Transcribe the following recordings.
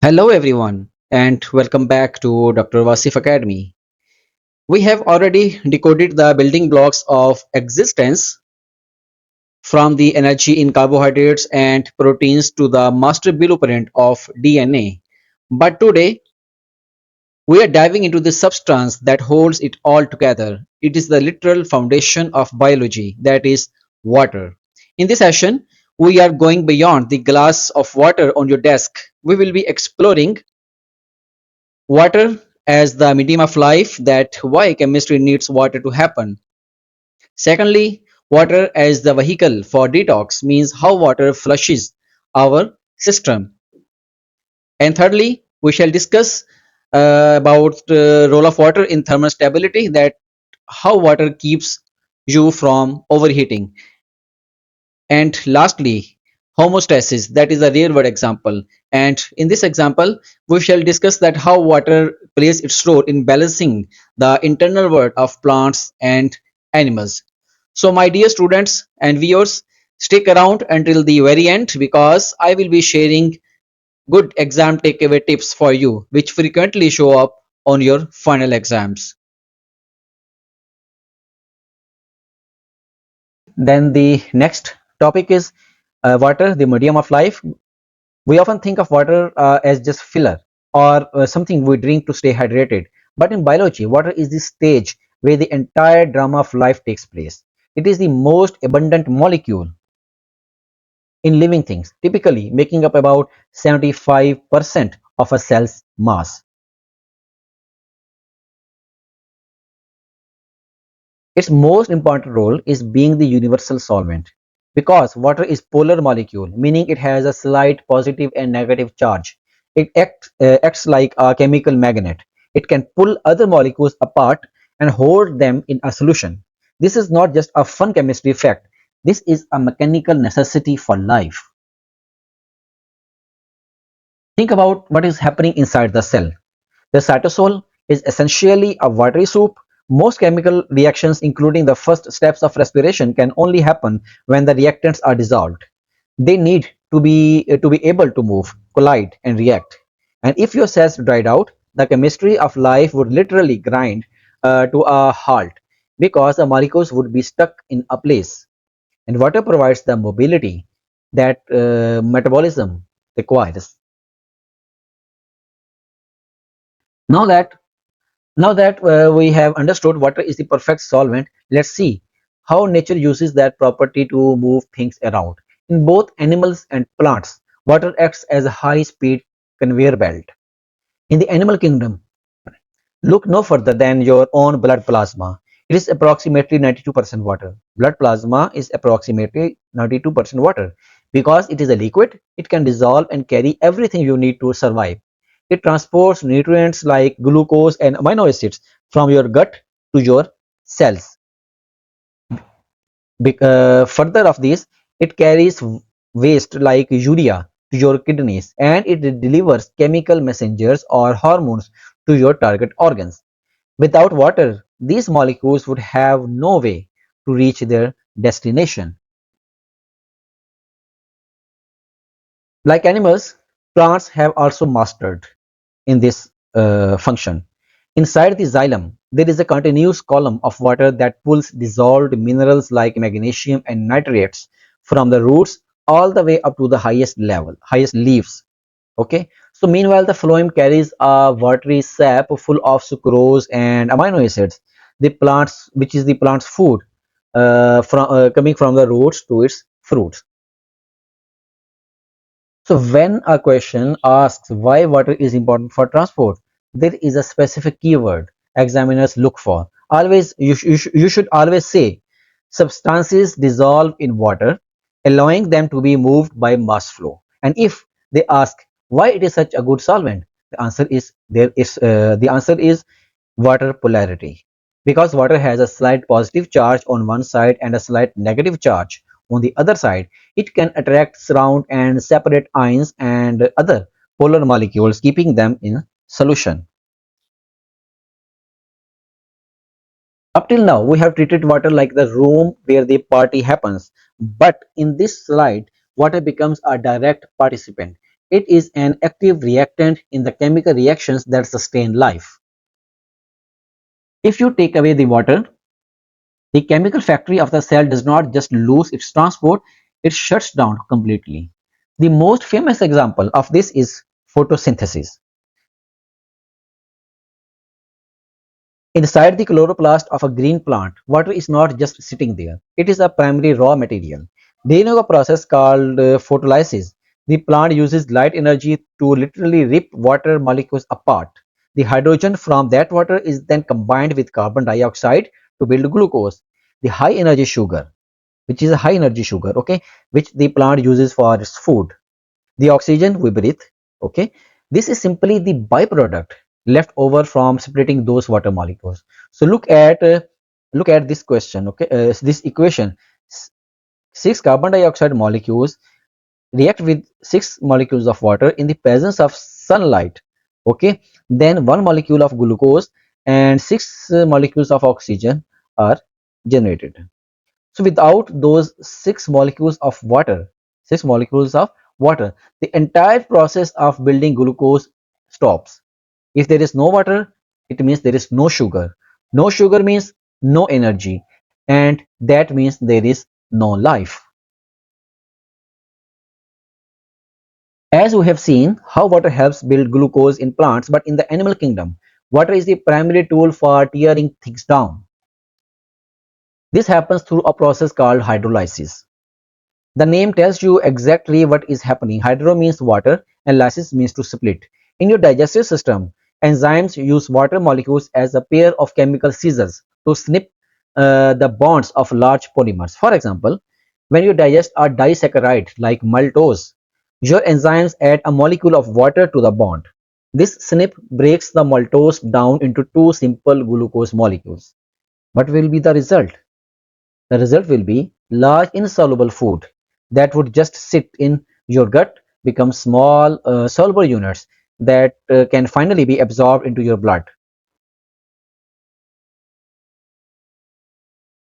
Hello, everyone, and welcome back to Dr. Wasif Academy. We have already decoded the building blocks of existence from the energy in carbohydrates and proteins to the master blueprint of DNA. But today, we are diving into the substance that holds it all together. It is the literal foundation of biology, that is, water. In this session, we are going beyond the glass of water on your desk. We will be exploring water as the medium of life, that why chemistry needs water to happen. Secondly, water as the vehicle for detox means how water flushes our system. And thirdly, we shall discuss about the role of water in thermal stability, that how water keeps you from overheating. And lastly, homeostasis, that is a real world example. And in this example, we shall discuss that how water plays its role in balancing the internal world of plants and animals. So, my dear students and viewers, stick around until the very end because I will be sharing good exam takeaway tips for you, which frequently show up on your final exams. Then the next topic is water, the medium of life. We often think of water as just filler or something we drink to stay hydrated. But in biology, water is the stage where the entire drama of life takes place. It is the most abundant molecule in living things, typically making up about 75% of a cell's mass. Its most important role is being the universal solvent. Because water is polar molecule, meaning it has a slight positive and negative charge. It acts like a chemical magnet. It can pull other molecules apart and hold them in a solution. This is not just a fun chemistry fact. This is a mechanical necessity for life. Think about what is happening inside the cell. The cytosol is essentially a watery soup. Most chemical reactions, including the first steps of respiration, can only happen when the reactants are dissolved. They need to be able to move, collide, and react. And if your cells dried out, the chemistry of life would literally grind to a halt because the molecules would be stuck in a place. And water provides the mobility that metabolism requires. Now that Now that we have understood water is the perfect solvent, let's see how nature uses that property to move things around. In both animals and plants, water acts as a high-speed conveyor belt. In the animal kingdom, look no further than your own blood plasma. It is approximately 92% water. Blood plasma is approximately 92% water. Because it is a liquid, it can dissolve and carry everything you need to survive. It transports nutrients like glucose and amino acids from your gut to your cells. Further of this, it carries waste like urea to your kidneys, and it delivers chemical messengers or hormones to your target organs. Without water, these molecules would have no way to reach their destination. Like animals, plants have also mastered in this function. Inside the xylem, there is a continuous column of water that pulls dissolved minerals like magnesium and nitrates from the roots all the way up to the highest leaves. Okay, so meanwhile, the phloem carries a watery sap full of sucrose and amino acids, which is the plant's food, from coming from the roots to its fruits. So when a question asks why water is important for transport, there is a specific keyword examiners look for. Always, you should always say substances dissolve in water, allowing them to be moved by mass flow. And if they ask why it is such a good solvent, the answer is water polarity. Because water has a slight positive charge on one side and a slight negative charge on the other side, it can attract, surround, and separate ions and other polar molecules, keeping them in solution. Up till now, we have treated water like the room where the party happens. But in this slide, water becomes a direct participant. It is an active reactant in the chemical reactions that sustain life. If you take away the water, the chemical factory of the cell does not just lose its transport, it shuts down completely. The most famous example of this is photosynthesis. Inside the chloroplast of a green plant, water is not just sitting there. It is a primary raw material. During a process called photolysis, the plant uses light energy to literally rip water molecules apart. The hydrogen from that water is then combined with carbon dioxide to build glucose, the high energy sugar, which is a high energy sugar, okay, which the plant uses for its food. The oxygen we breathe, okay, this is simply the byproduct left over from splitting those water molecules. So look at this question, okay, this equation. Six carbon dioxide molecules react with six molecules of water in the presence of sunlight, okay, then one molecule of glucose and six molecules of oxygen are generated. So without those six molecules of water, the entire process of building glucose stops. If there is no water, it means there is no sugar. No sugar means no energy, and that means there is no life. As we have seen how water helps build glucose in plants, but in the animal kingdom, water is the primary tool for tearing things down. This happens through a process called hydrolysis. The name tells you exactly what is happening. Hydro means water and lysis means to split. In your digestive system, enzymes use water molecules as a pair of chemical scissors to snip the bonds of large polymers. For example, when you digest a disaccharide like maltose, your enzymes add a molecule of water to the bond. This snip breaks the maltose down into two simple glucose molecules. What will be the result? The result will be large insoluble food that would just sit in your gut become small soluble units that can finally be absorbed into your blood.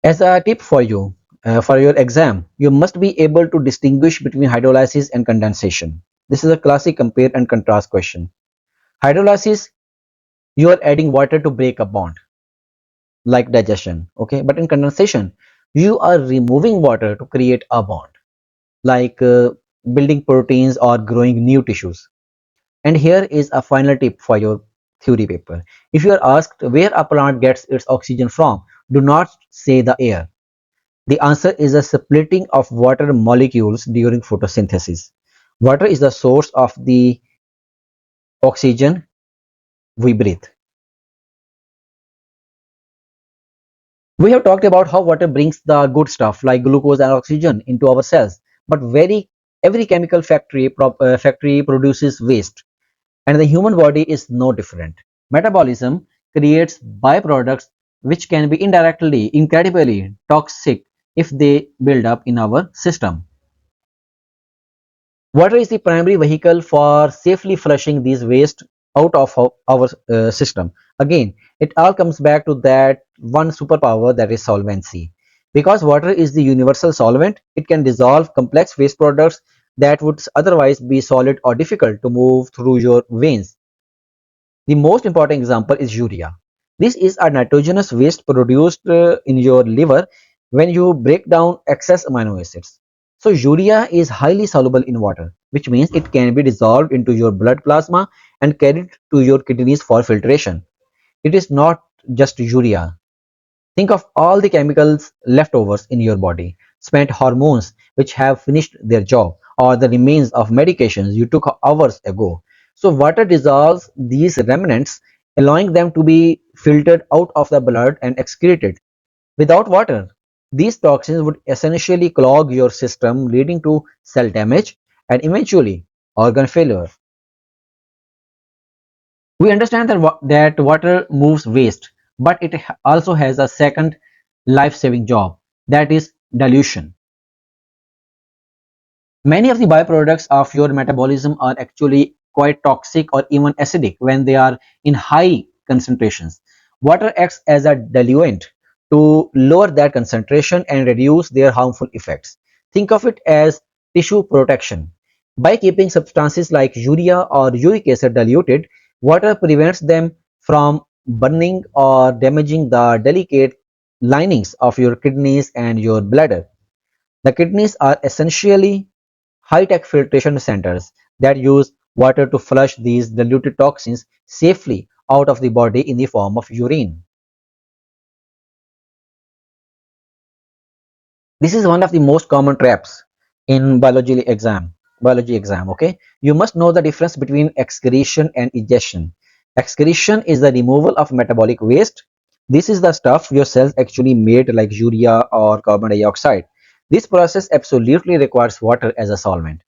As a tip for you, for your exam, you must be able to distinguish between hydrolysis and condensation. This is a classic compare and contrast question. Hydrolysis, you are adding water to break a bond, like digestion, okay? But in condensation, you are removing water to create a bond, like building proteins or growing new tissues. And here is a final tip for your theory paper. If you are asked where a plant gets its oxygen from, do not say the air. The answer is a splitting of water molecules during photosynthesis. Water is the source of the oxygen we breathe. We have talked about how water brings the good stuff like glucose and oxygen into our cells, but every chemical factory produces waste. And the human body is no different. Metabolism creates byproducts which can be incredibly toxic if they build up in our system. Water is the primary vehicle for safely flushing these waste out of our system. Again, it all comes back to that one superpower, that is solvency. Because water is the universal solvent, it can dissolve complex waste products that would otherwise be solid or difficult to move through your veins. The most important example is urea. This is a nitrogenous waste produced in your liver when you break down excess amino acids. So urea is highly soluble in water, which means it can be dissolved into your blood plasma and carried to your kidneys for filtration. It is not just urea. Think of all the chemicals leftovers in your body, spent hormones which have finished their job, or the remains of medications you took hours ago. So water dissolves these remnants, allowing them to be filtered out of the blood and excreted. Without water, these toxins would essentially clog your system, leading to cell damage and eventually organ failure. We understand that water moves waste, but it also has a second life-saving job, that is dilution. Many of the byproducts of your metabolism are actually quite toxic or even acidic when they are in high concentrations. Water acts as a diluent to lower that concentration and reduce their harmful effects. Think of it as tissue protection. By keeping substances like urea or uric acid diluted, water prevents them from burning or damaging the delicate linings of your kidneys and your bladder. The kidneys are essentially high-tech filtration centers that use water to flush these diluted toxins safely out of the body in the form of urine. This is one of the most common traps in Biology exam, okay? You must know the difference between excretion and egestion. Excretion is the removal of metabolic waste. This is the stuff your cells actually made like urea or carbon dioxide. This process absolutely requires water as a solvent.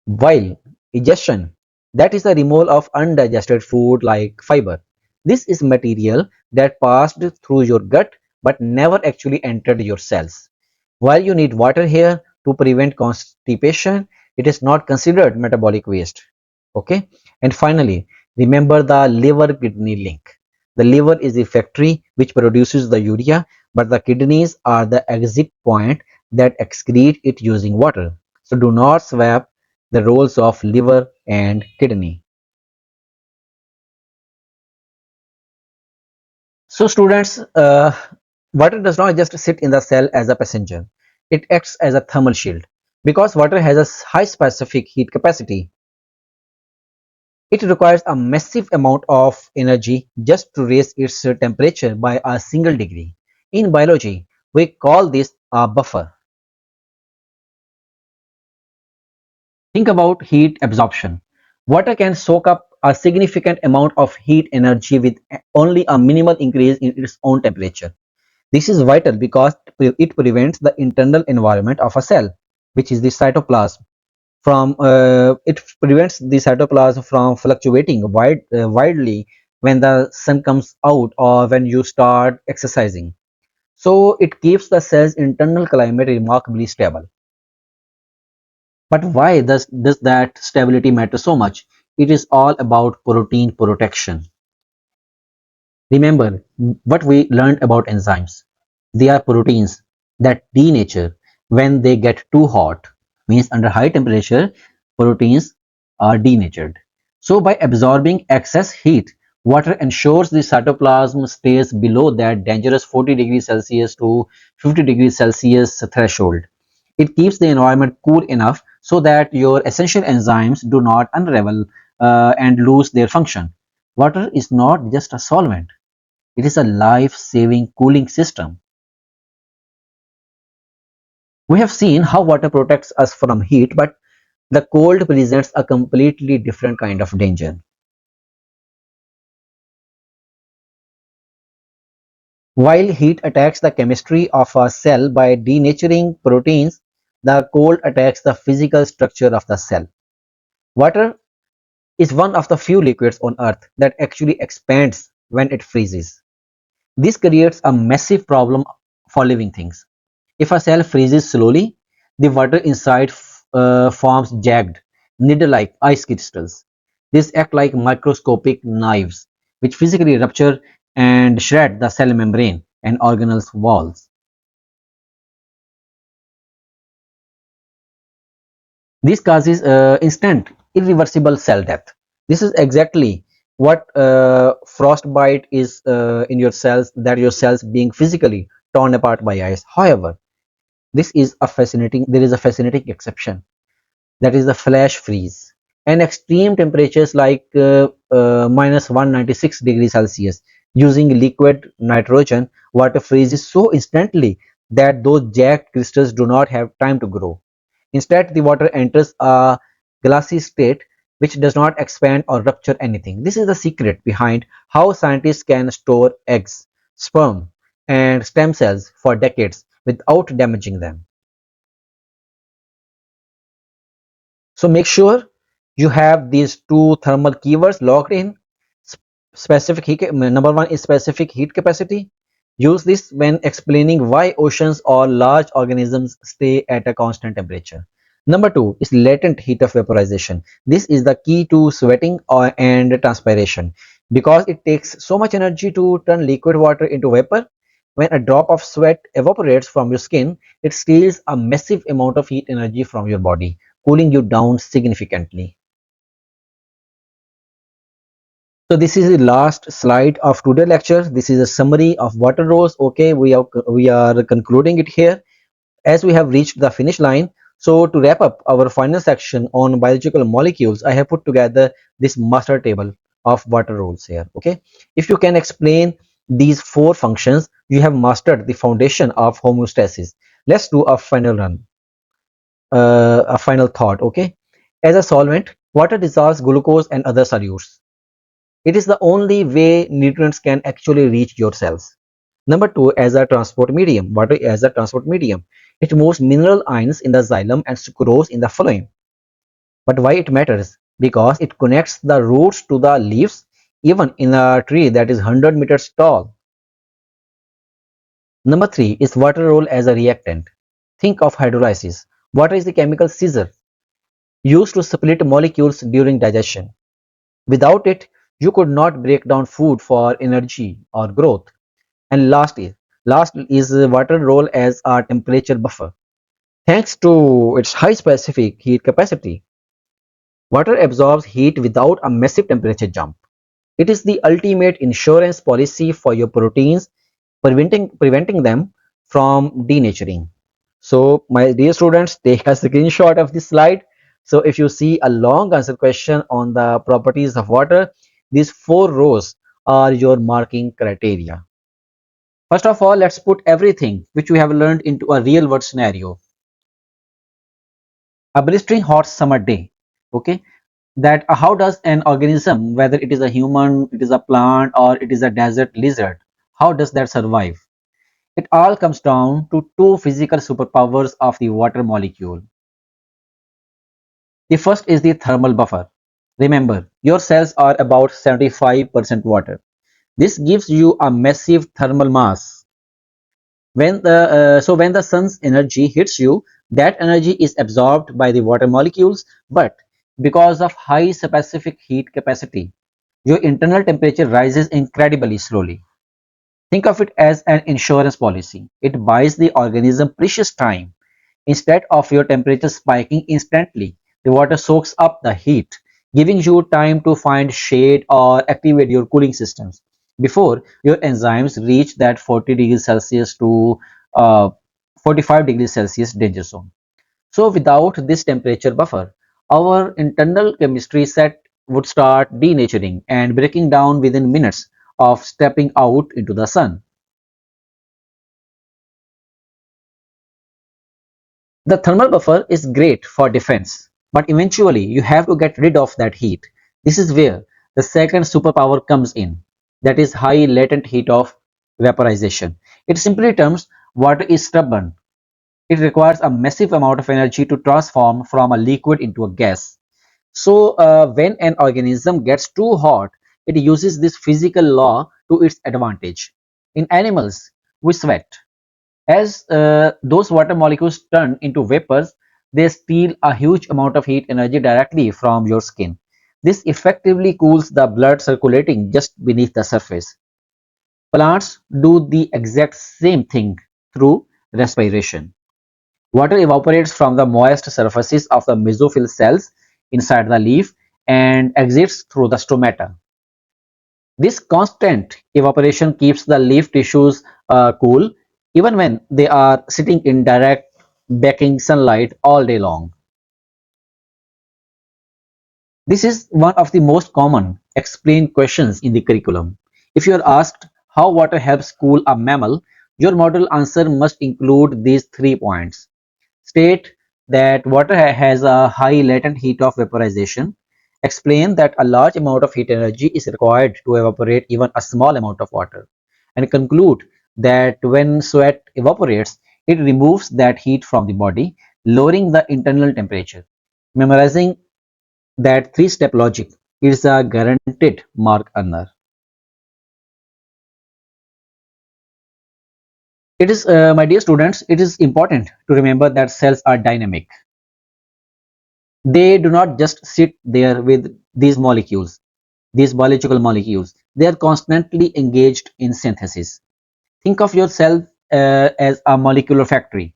While digestion, that is the removal of undigested food like fiber. This is material that passed through your gut but never actually entered your cells. While you need water here to prevent constipation, it is not considered metabolic waste. Okay? And finally, remember the liver kidney link. The liver is the factory which produces the urea, but the kidneys are the exit point that excrete it using water. So do not swap the roles of liver and kidney. So students, water does not just sit in the cell as a passenger. It acts as a thermal shield. Because water has a high specific heat capacity, it requires a massive amount of energy just to raise its temperature by a single degree. In biology, we call this a buffer. Think about heat absorption. Water can soak up a significant amount of heat energy with only a minimal increase in its own temperature. This is vital because it prevents the internal environment of a cell, which is the cytoplasm, from it prevents the cytoplasm from fluctuating widely when the sun comes out or when you start exercising. So it keeps the cell's internal climate remarkably stable. But why does that stability matter so much? It is all about protein protection. Remember what we learned about enzymes. They are proteins that denature when they get too hot. Means under high temperature, proteins are denatured. So by absorbing excess heat, water ensures the cytoplasm stays below that dangerous 40 degrees Celsius to 50 degrees Celsius threshold. It keeps the environment cool enough so that your essential enzymes do not unravel and lose their function. Water is not just a solvent. It is a life-saving cooling system. We have seen how water protects us from heat, but the cold presents a completely different kind of danger. While heat attacks the chemistry of a cell by denaturing proteins, the cold attacks the physical structure of the cell. Water is one of the few liquids on Earth that actually expands when it freezes. This creates a massive problem for living things. If a cell freezes slowly, the water inside forms jagged, needle-like ice crystals. These act like microscopic knives, which physically rupture and shred the cell membrane and organelles walls. This causes instant, irreversible cell death. This is exactly what frostbite is in your cells, that your cells being physically torn apart by ice. However, there is a fascinating exception, that is the flash freeze. And extreme temperatures like minus 196 degrees Celsius using liquid nitrogen, water freezes so instantly that those jagged crystals do not have time to grow. Instead, the water enters a glassy state which does not expand or rupture anything. This is the secret behind how scientists can store eggs, sperm, and stem cells for decades without damaging them. So make sure you have these two thermal keywords logged in. Specific heat, number one is specific heat capacity. Use this when explaining why oceans or large organisms stay at a constant temperature. Number two is latent heat of vaporization. This is the key to sweating and transpiration. Because it takes so much energy to turn liquid water into vapor, when a drop of sweat evaporates from your skin, it steals a massive amount of heat energy from your body. cooling you down significantly. So this is the last slide of today's lecture. This is a summary of water roles. Okay, we are concluding it here as we have reached the finish line. So to wrap up our final section on biological molecules, I have put together this master table of water roles here. Okay, if you can explain these four functions, you have mastered the foundation of homeostasis. Let's do a final run, a final thought. Okay, as a solvent, water dissolves glucose and other solutes. It is the only way nutrients can actually reach your cells. Number two, as a transport medium, water as a transport medium. It moves mineral ions in the xylem and sucrose in the phloem. But why it matters? Because it connects the roots to the leaves, even in a tree that is 100 meters tall. Number three is water role as a reactant. Think of hydrolysis. Water is the chemical scissor used to split molecules during digestion. Without it, you could not break down food for energy or growth. And last is water role as a temperature buffer. Thanks to its high specific heat capacity, water absorbs heat without a massive temperature jump. It is the ultimate insurance policy for your proteins, preventing them from denaturing. So, my dear students, take a screenshot of this slide. So, if you see a long answer question on the properties of water, these four rows are your marking criteria. First of all, let's put everything which we have learned into a real world scenario. A blistering hot summer day. Okay, that how does an organism, whether it is a human, it is a plant, or it is a desert lizard, how does that survive? It all comes down to two physical superpowers of the water molecule. The first is the thermal buffer. Remember, your cells are about 75% water. This gives you a massive thermal mass. When the sun's energy hits you, that energy is absorbed by the water molecules, but because of high specific heat capacity, your internal temperature rises incredibly slowly. Think of it as an insurance policy. It buys the organism precious time. Instead of your temperature spiking instantly, the water soaks up the heat, giving you time to find shade or activate your cooling systems before your enzymes reach that 40 degrees Celsius to uh, 45 degrees Celsius danger zone. So without this temperature buffer, our internal chemistry set would start denaturing and breaking down within minutes of stepping out into the sun. The thermal buffer is great for defense, but eventually you have to get rid of that heat. This is where the second superpower comes in, that is high latent heat of vaporization. It simply terms water is stubborn. It requires a massive amount of energy to transform from a liquid into a gas. So when an organism gets too hot, it uses this physical law to its advantage. In animals, we sweat. As those water molecules turn into vapors, they steal a huge amount of heat energy directly from your skin. This effectively cools the blood circulating just beneath the surface. Plants do the exact same thing through respiration. Water evaporates from the moist surfaces of the mesophyll cells inside the leaf and exits through the stomata. This constant evaporation keeps the leaf tissues cool even when they are sitting in direct baking sunlight all day long. This is one of the most common explained questions in the curriculum. If you are asked how water helps cool a mammal, your model answer must include these 3 points. State that water has a high latent heat of vaporization. Explain that a large amount of heat energy is required to evaporate even a small amount of water. And conclude that when sweat evaporates, it removes that heat from the body, lowering the internal temperature. Memorizing that three-step logic is a guaranteed mark earner. It is, my dear students, it is important to remember that cells are dynamic. They do not just sit there with these molecules, these biological molecules. They are constantly engaged in synthesis. Think of yourself as a molecular factory,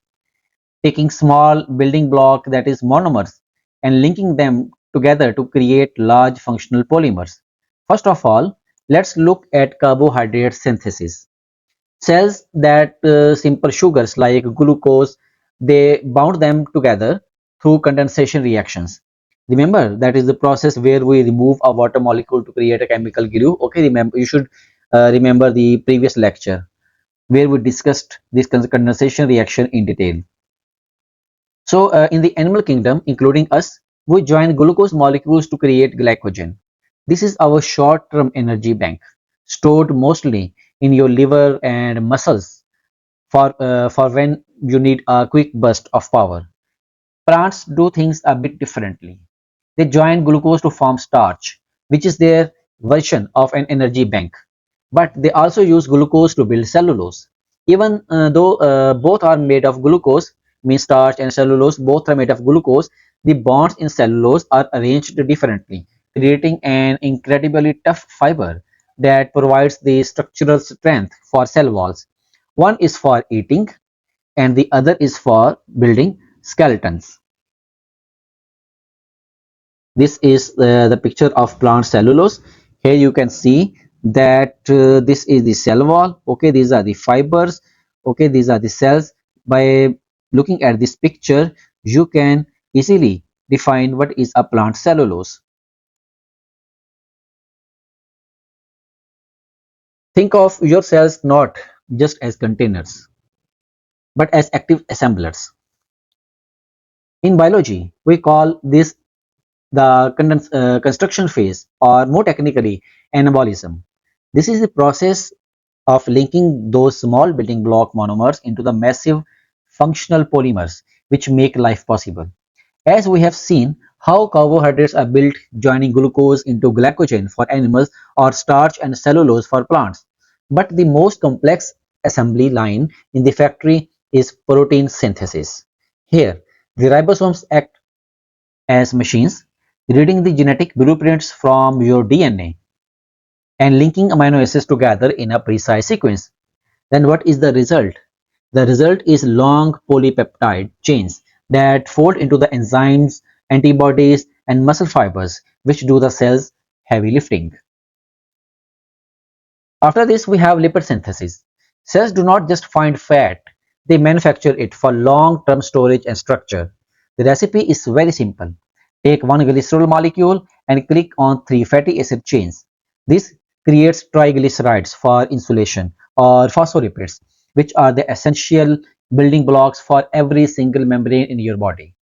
taking small building block that is monomers and linking them together to create large functional polymers. First of all, let's look at carbohydrate synthesis. Cells that simple sugars like glucose, they bound them together through condensation reactions. Remember, that is the process where we remove a water molecule to create a chemical glue. Okay, remember, you should remember the previous lecture where we discussed this condensation reaction in detail. So, in the animal kingdom, including us, we join glucose molecules to create glycogen. This is our short-term energy bank, stored mostly in your liver and muscles for when you need a quick burst of power. Plants do things a bit differently. They join glucose to form starch, which is their version of an energy bank. But they also use glucose to build cellulose. Even though both are made of glucose, means starch and cellulose, both are made of glucose, the bonds in cellulose are arranged differently, creating an incredibly tough fiber that provides the structural strength for cell walls. One is for eating and the other is for building skeletons. This is the picture of plant cellulose. Here you can see that this is the cell wall. Okay, these are the fibers. Okay, these are the cells. By looking at this picture, you can easily define what is a plant cellulose. Think of your cells not just as containers, but as active assemblers. In biology, we call this the construction phase, or more technically, anabolism. This is the process of linking those small building block monomers into the massive functional polymers which make life possible. As we have seen how carbohydrates are built joining glucose into glycogen for animals or starch and cellulose for plants. But the most complex assembly line in the factory is protein synthesis. Here, the ribosomes act as machines, reading the genetic blueprints from your DNA and linking amino acids together in a precise sequence. Then what is the result? The result is long polypeptide chains that fold into the enzymes, antibodies, and muscle fibers, which do the cell's heavy lifting. After this, we have lipid synthesis. Cells do not just find fat, they manufacture it for long-term storage and structure. The recipe is very simple. Take one glycerol molecule and click on three fatty acid chains. This creates triglycerides for insulation or phospholipids, which are the essential building blocks for every single membrane in your body.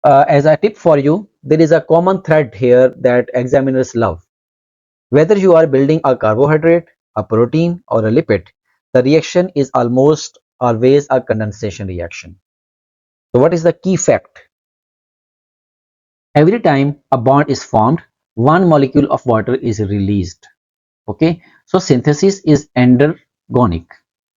As a tip for you, there is a common thread here that examiners love. Whether you are building a carbohydrate, a protein, or a lipid, the reaction is almost always a condensation reaction. So what is the key fact? Every time a bond is formed, one molecule of water is released. Okay, so synthesis is endergonic.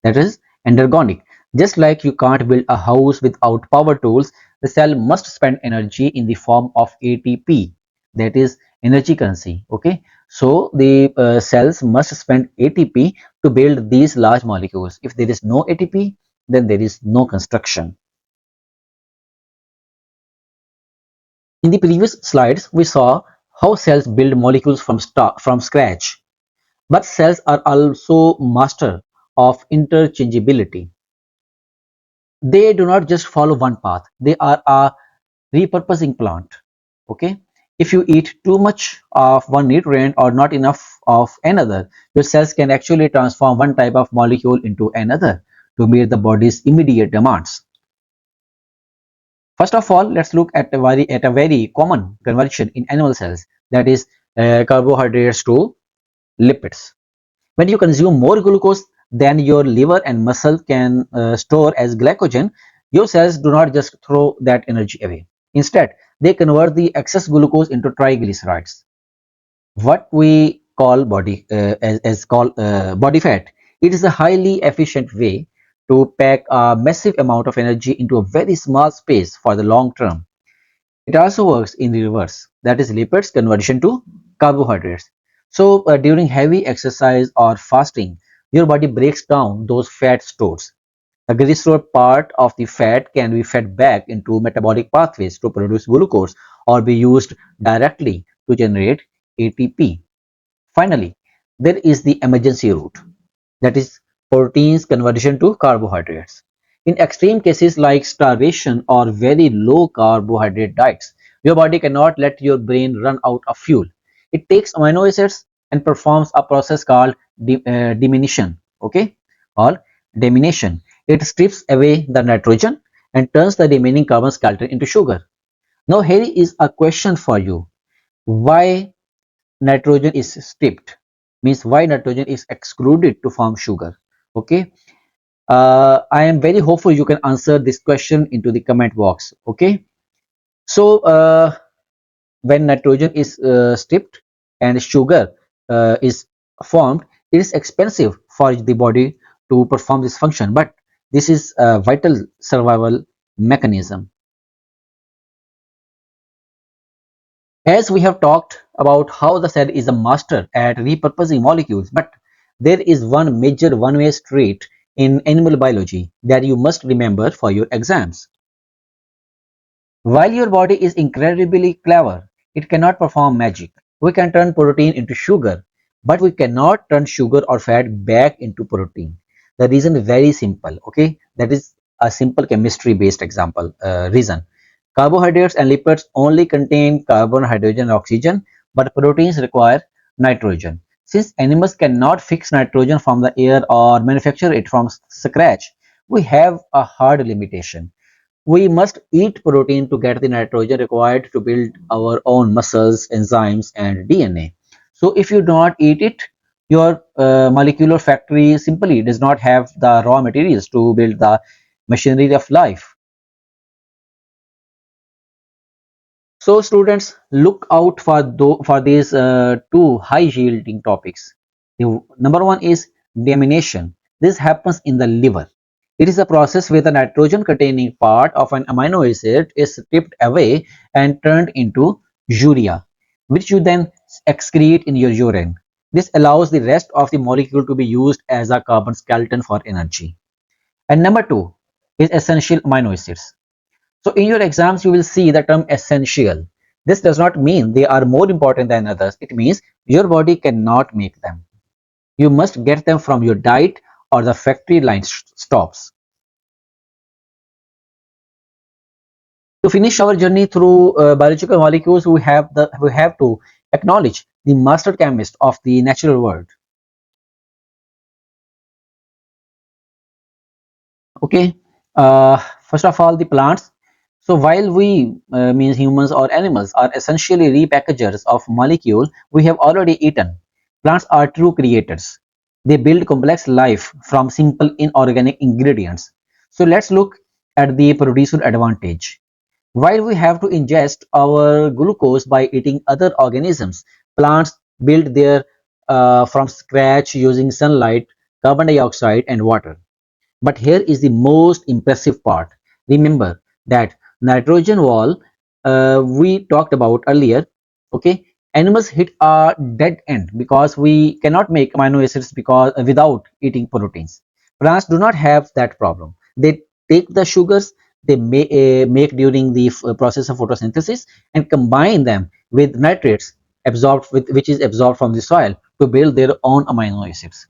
That is endergonic. Just like you can't build a house without power tools, the cell must spend energy in the form of ATP, that is energy currency. Okay, so the cells must spend ATP to build these large molecules. If there is no ATP, then there is no construction. In the previous slides, we saw how cells build molecules from scratch. But cells are also master of interchangeability. They do not just follow one path. They are a repurposing plant. Okay. If you eat too much of one nutrient or not enough of another, your cells can actually transform one type of molecule into another to meet the body's immediate demands. First of all, let's look at a very common conversion in animal cells, that is carbohydrates to lipids. When you consume more glucose than your liver and muscle can store as glycogen, your cells do not just throw that energy away. Instead, they convert the excess glucose into triglycerides, what we call body fat. It is a highly efficient way to pack a massive amount of energy into a very small space for the long term. It also works in the reverse, that is lipids conversion to carbohydrates. So during heavy exercise or fasting, your body breaks down those fat stores. The glycerol part of the fat can be fed back into metabolic pathways to produce glucose or be used directly to generate ATP. Finally, there is the emergency route, that is proteins conversion to carbohydrates. In extreme cases like starvation or very low carbohydrate diets, your body cannot let your brain run out of fuel. It takes amino acids and performs a process called diminution. Okay, or diminution. It strips away the nitrogen and turns the remaining carbon skeleton into sugar. Now here is a question for you. Why nitrogen is stripped? Means why nitrogen is excluded to form sugar? Okay, I am very hopeful you can answer this question into the comment box. Okay, so when nitrogen is stripped and sugar is formed, it is expensive for the body to perform this function, but this is a vital survival mechanism. As we have talked about how the cell is a master at repurposing molecules, but there is one major one-way street in animal biology that you must remember for your exams. While your body is incredibly clever, it cannot perform magic. We can turn protein into sugar, but we cannot turn sugar or fat back into protein. The reason is very simple, okay? That is a simple chemistry based example reason. Carbohydrates and lipids only contain carbon, hydrogen, and oxygen, but proteins require nitrogen. Since animals cannot fix nitrogen from the air or manufacture it from scratch, we have a hard limitation. We must eat protein to get the nitrogen required to build our own muscles, enzymes, and DNA. So if you do not eat it, your molecular factory simply does not have the raw materials to build the machinery of life. So students, look out for these two high yielding topics. The number one is deamination. This happens in the liver. It is a process where the nitrogen containing part of an amino acid is stripped away and turned into urea, which you then excrete in your urine. This allows the rest of the molecule to be used as a carbon skeleton for energy. And number two is essential amino acids. So in your exams, you will see the term essential. This does not mean they are more important than others. It means your body cannot make them. You must get them from your diet or the factory line stops. To finish our journey through biological molecules, we have to acknowledge the master chemist of the natural world. Okay, first of all, the plants. So while we means humans or animals are essentially repackagers of molecule we have already eaten, plants are true creators. They build complex life from simple inorganic ingredients. So let's look at the producer advantage. While we have to ingest our glucose by eating other organisms, plants build their from scratch using sunlight, carbon dioxide, and water. But here is the most impressive part. Remember that nitrogen wall we talked about earlier. Okay, animals hit a dead end because we cannot make amino acids because without eating proteins. Plants do not have that problem. They take the sugars they make during the process of photosynthesis and combine them with nitrates absorbed with which is absorbed from the soil to build their own amino acids.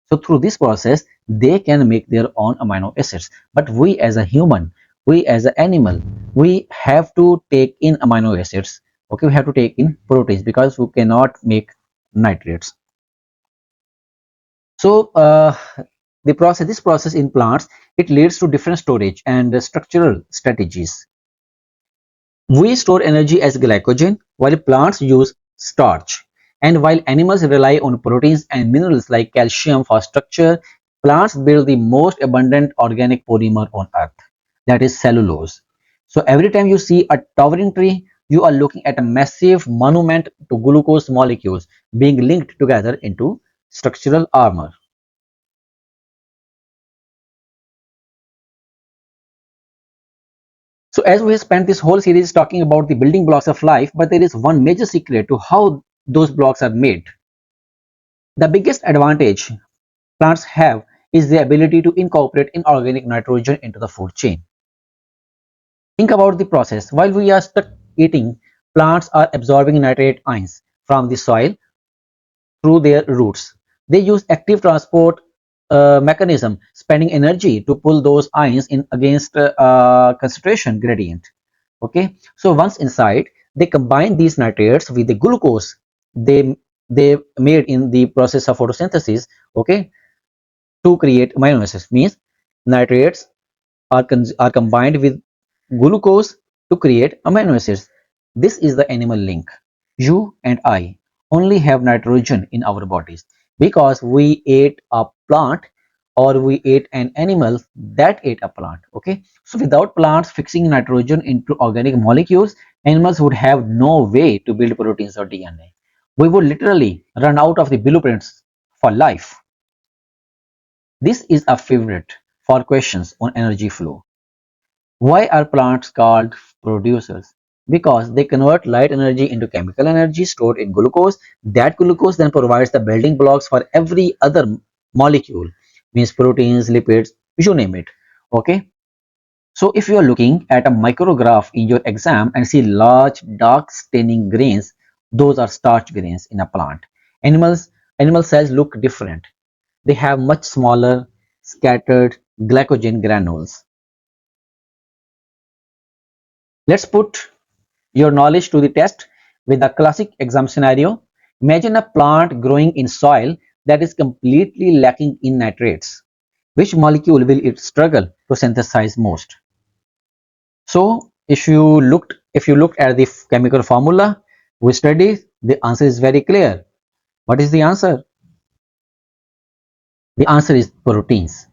So through this process, they can make their own amino acids. But we as a human, we as an animal, we have to take in amino acids. Okay, we have to take in proteins because we cannot make nitrates. So this process in plants, it leads to different storage and structural strategies. We store energy as glycogen while plants use starch. And while animals rely on proteins and minerals like calcium for structure, plants build the most abundant organic polymer on earth, that is cellulose. So every time you see a towering tree, you are looking at a massive monument to glucose molecules being linked together into structural armor. So as we have spent this whole series talking about the building blocks of life, but there is one major secret to how those blocks are made. The biggest advantage plants have is the ability to incorporate inorganic nitrogen into the food chain. Think about the process. While we are stuck eating, plants are absorbing nitrate ions from the soil through their roots. They use active transport mechanism, spending energy to pull those ions in against concentration gradient. Okay, so once inside, they combine these nitrates with the glucose they made in the process of photosynthesis. Okay, to create amino acids. Means nitrates are combined with glucose to create amino acids. This is the animal link. You and I only have nitrogen in our bodies because we ate a plant or we ate an animal that ate a plant. Okay, so without plants fixing nitrogen into organic molecules, animals would have no way to build proteins or DNA. We would literally run out of the blueprints for life. This is a favorite for questions on energy flow. Why are plants called producers? Because they convert light energy into chemical energy stored in glucose. That glucose then provides the building blocks for every other molecule, means proteins, lipids, you name it. Okay. So if you are looking at a micrograph in your exam and see large dark staining grains, those are starch grains in a plant. Animals, animal cells look different. They have much smaller scattered glycogen granules. Let's put your knowledge to the test with a classic exam scenario. Imagine a plant growing in soil that is completely lacking in nitrates. Which molecule will it struggle to synthesize most? So if you looked at the chemical formula we studied, the answer is very clear. What is the answer? The answer is proteins.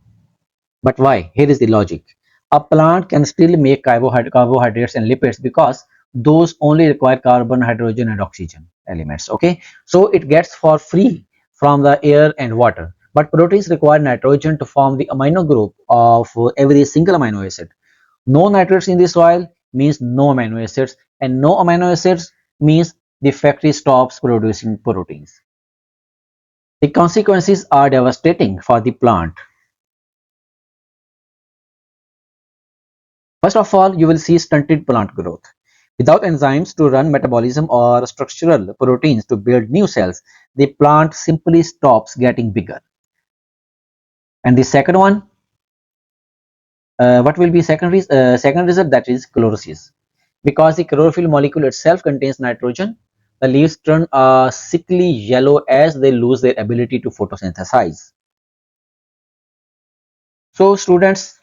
But why? Here is the logic. A plant can still make carbohydrates and lipids because those only require carbon, hydrogen, and oxygen elements. Okay, so it gets for free from the air and water. But proteins require nitrogen to form the amino group of every single amino acid. No nitrates in the soil means no amino acids, and no amino acids means the factory stops producing proteins. The consequences are devastating for the plant. First of all, you will see stunted plant growth. Without enzymes to run metabolism or structural proteins to build new cells, the plant simply stops getting bigger. And the second one, what will be second result? That is chlorosis. Because the chlorophyll molecule itself contains nitrogen, the leaves turn a sickly yellow as they lose their ability to photosynthesize. So students,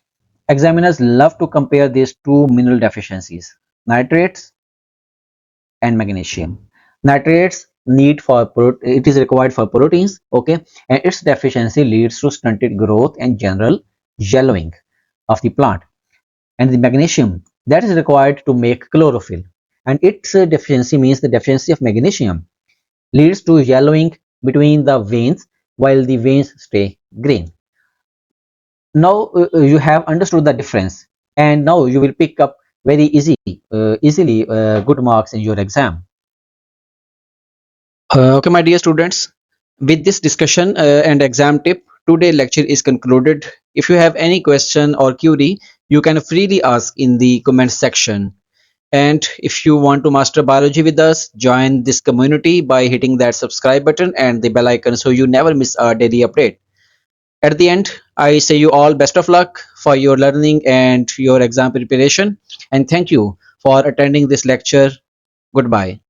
examiners love to compare these two mineral deficiencies, nitrates and magnesium. Nitrates it is required for proteins, okay, and its deficiency leads to stunted growth and general yellowing of the plant. And the magnesium that is required to make chlorophyll, and its deficiency means the deficiency of magnesium leads to yellowing between the veins while the veins stay green. Now you have understood the difference, and now you will pick up very easily good marks in your exam. Okay, my dear students, with this discussion and exam tip, today lecture is concluded. If you have any question or query, you can freely ask in the comment section. And if you want to master biology with us, join this community by hitting that subscribe button and the bell icon so you never miss our daily update. At the end, I say you all best of luck for your learning and your exam preparation. And thank you for attending this lecture. Goodbye.